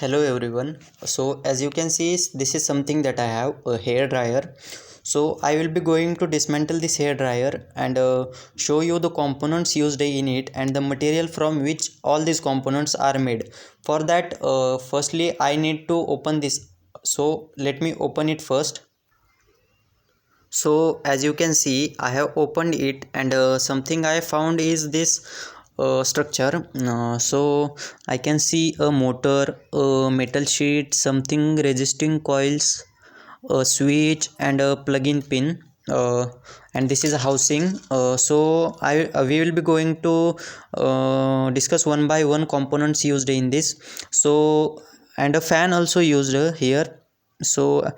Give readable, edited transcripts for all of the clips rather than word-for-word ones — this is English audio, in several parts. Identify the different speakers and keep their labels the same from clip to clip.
Speaker 1: Hello everyone. So as you can see, this is something that I have, a hair dryer. So I will be going to dismantle this hair dryer and show you the components used in it and the material from which all these components are made. For that, firstly I need to open this. So let me open it first. So as you can see, I have opened it and something I found is this structure. So I can see a motor, a metal sheet, something resisting coils, a switch and a plug-in pin. And this is a housing. So we will be going to discuss one by one components used in this. So and a fan also used here. So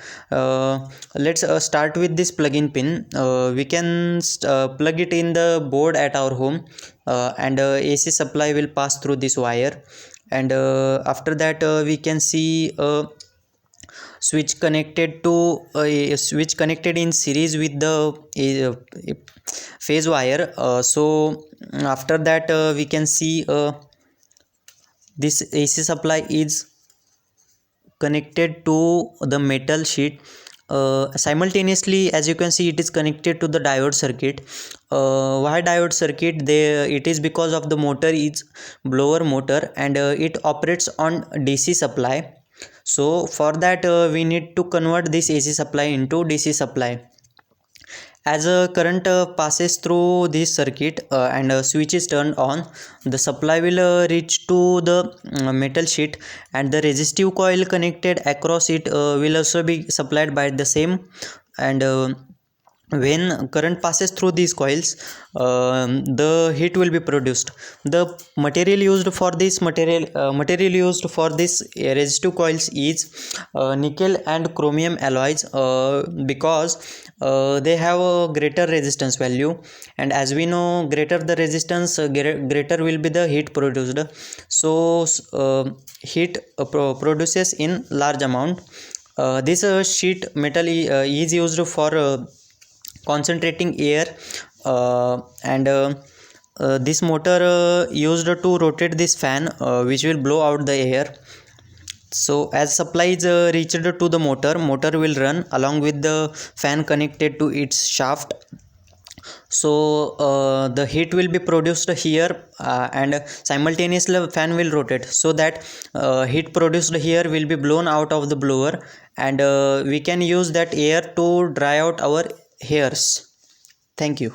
Speaker 1: let's start with this plug-in pin. We can plug it in the board at our home, and AC supply will pass through this wire. And after that, we can see a switch connected to a switch connected in series with the phase wire. So after that, we can see this AC supply is connected to the metal sheet. Simultaneously, as you can see, it is connected to the diode circuit. Why diode circuit? It is because of the motor is blower motor and it operates on DC supply. So for that, we need to convert this AC supply into DC supply. As a current passes through this circuit and a switch is turned on, the supply will reach to the metal sheet, and the resistive coil connected across it will also be supplied by the same. And when current passes through these coils, the heat will be produced. The material used for this resistive coils is nickel and chromium alloys, because they have a greater resistance value, and as we know, greater the resistance, greater will be the heat produced. So heat produces in large amount. This sheet metal is used for concentrating air, and this motor used to rotate this fan, which will blow out the air. So as supply is reached to the motor will run along with the fan connected to its shaft. So the heat will be produced here, and simultaneously fan will rotate, so that heat produced here will be blown out of the blower, and we can use that air to dry out our hairs. Thank you.